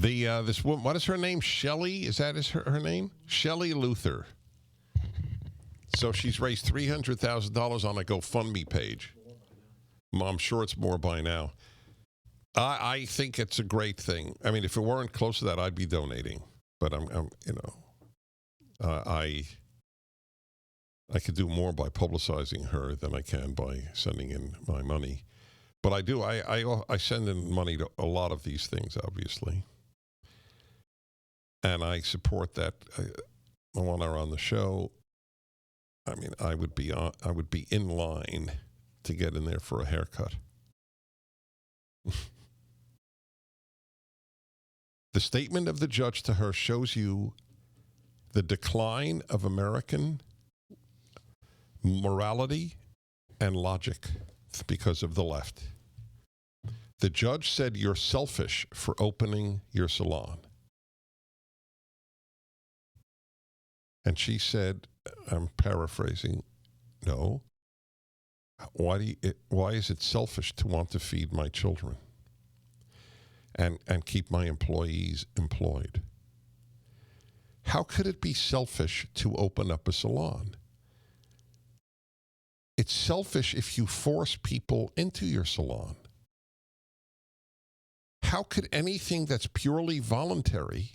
This woman, what is her name? Shelley? Is that her name? Shelley Luther. So she's raised $300,000 on a GoFundMe page. I'm sure it's more by now. I think it's a great thing. I mean, if it weren't close to that, I'd be donating. But I could do more by publicizing her than I can by sending in my money. But I do. I send in money to a lot of these things, obviously. And I support that. When I'm on the show, I mean, I would be in line to get in there for a haircut. The statement of the judge to her shows you the decline of American morality and logic because of the left. The judge said you're selfish for opening your salon. And she said, I'm paraphrasing, no. Why is it selfish to want to feed my children and keep my employees employed? How could it be selfish to open up a salon? It's selfish if you force people into your salon. How could anything that's purely voluntary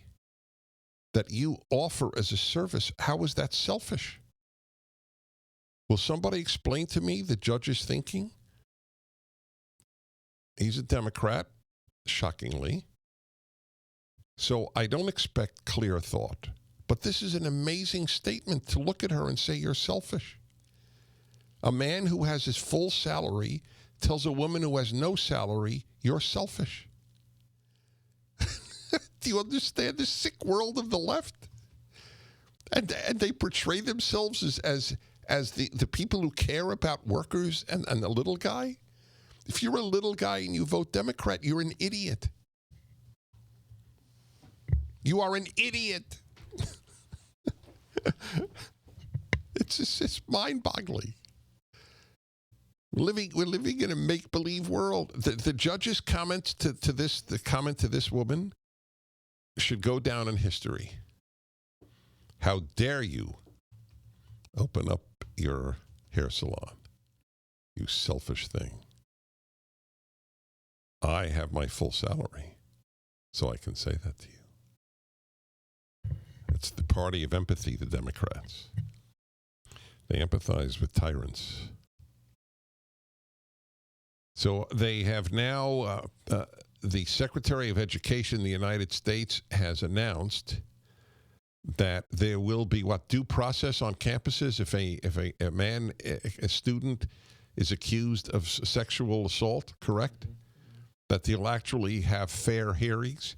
that you offer as a service, how is that selfish? Will somebody explain to me the judge's thinking? He's a Democrat, shockingly. So I don't expect clear thought. But this is an amazing statement to look at her and say you're selfish. A man who has his full salary tells a woman who has no salary, you're selfish. Do you understand the sick world of the left? And they portray themselves as the people who care about workers and the little guy. If you're a little guy and you vote Democrat, you're an idiot. You are an idiot. It's mind-boggling. We're living in a make-believe world. The judge's comments to this woman should go down in history. How dare you open up your hair salon, you selfish thing. I have my full salary, so I can say that to you. It's the party of empathy, the Democrats. They empathize with tyrants. So they have now, the Secretary of Education in the United States has announced that there will be due process on campuses if a student is accused of sexual assault, correct? That they'll actually have fair hearings.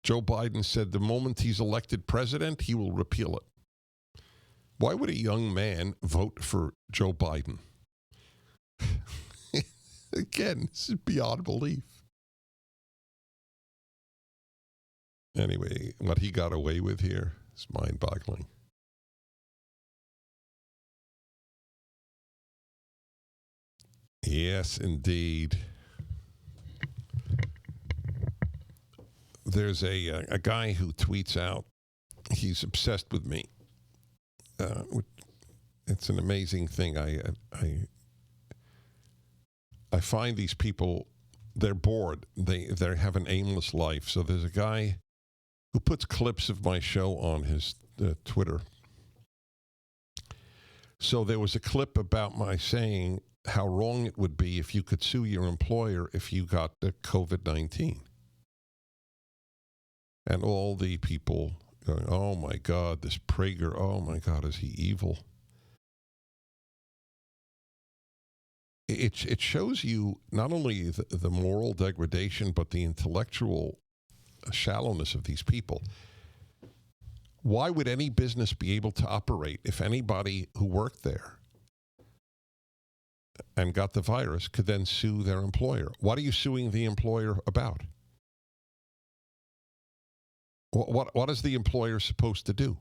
Joe Biden said the moment he's elected president, he will repeal it. Why would a young man vote for Joe Biden? Again, this is beyond belief. Anyway, what he got away with here is mind-boggling. Yes, indeed. There's a guy who tweets out, he's obsessed with me. It's an amazing thing. I find these people, they're bored. They have an aimless life. So there's a guy who puts clips of my show on his Twitter. So there was a clip about my saying how wrong it would be if you could sue your employer if you got the COVID-19. And all the people going, oh my God, this Prager, oh my God, is he evil? It shows you not only the moral degradation, but the intellectual shallowness of these people. Why would any business be able to operate if anybody who worked there and got the virus could then sue their employer? What are you suing the employer about? What is the employer supposed to do?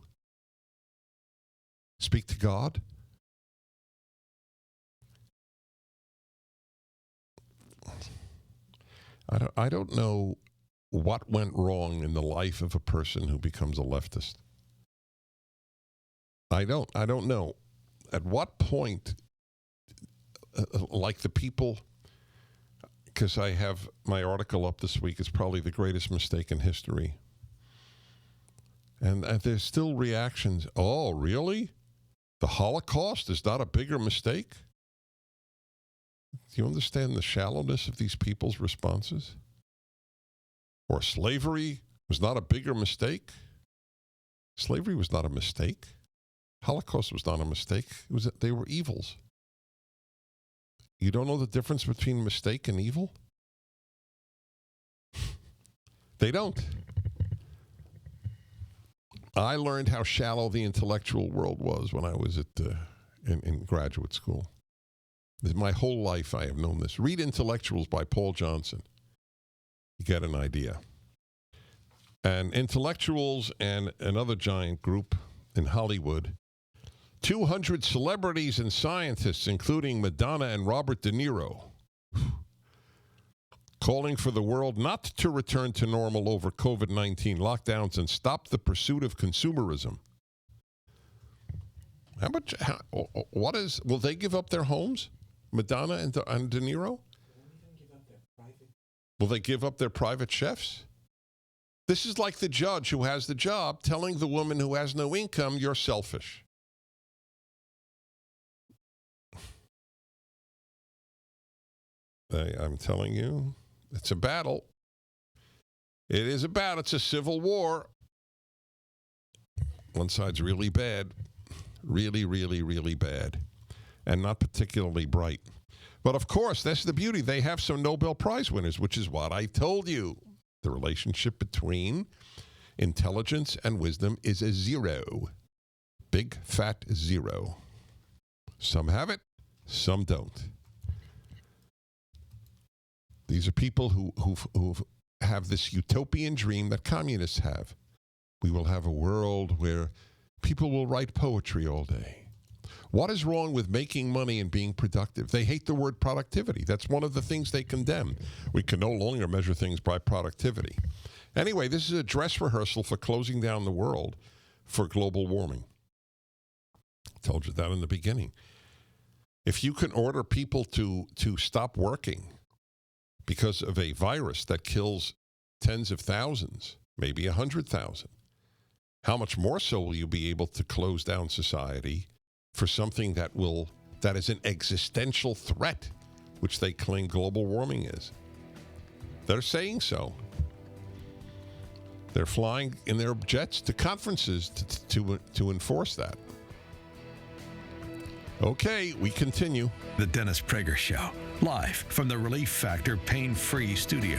Speak to God? I don't know what went wrong in the life of a person who becomes a leftist. I don't know. At what point, like the people, because I have my article up this week, it's probably the greatest mistake in history. And there's still reactions. Oh, really? The Holocaust is not a bigger mistake? Do you understand the shallowness of these people's responses? Or slavery was not a bigger mistake? Slavery was not a mistake. Holocaust was not a mistake. They were evils. You don't know the difference between mistake and evil? They don't. I learned how shallow the intellectual world was when I was in graduate school. My whole life I have known this. Read Intellectuals by Paul Johnson. You get an idea. And Intellectuals and another giant group in Hollywood, 200 celebrities and scientists, including Madonna and Robert De Niro, calling for the world not to return to normal over COVID-19 lockdowns and stop the pursuit of consumerism. Will they give up their homes? Madonna and De Niro? Will they give up their private chefs? This is like the judge who has the job telling the woman who has no income, you're selfish. I'm telling you, it's a battle. It is a battle. It's a civil war. One side's really bad. Really, really, really bad. And not particularly bright. But of course, that's the beauty. They have some Nobel Prize winners, which is what I told you. The relationship between intelligence and wisdom is a zero. Big, fat zero. Some have it, some don't. These are people who have this utopian dream that communists have. We will have a world where people will write poetry all day. What is wrong with making money and being productive? They hate the word productivity. That's one of the things they condemn. We can no longer measure things by productivity. Anyway, this is a dress rehearsal for closing down the world for global warming. I told you that in the beginning. If you can order people to stop working because of a virus that kills tens of thousands, maybe 100,000, how much more so will you be able to close down society for something that is an existential threat, which they claim global warming is? They're saying so. They're flying in their jets to conferences to enforce that. Okay, we continue. The Dennis Prager Show, live from the Relief Factor Pain-Free Studio.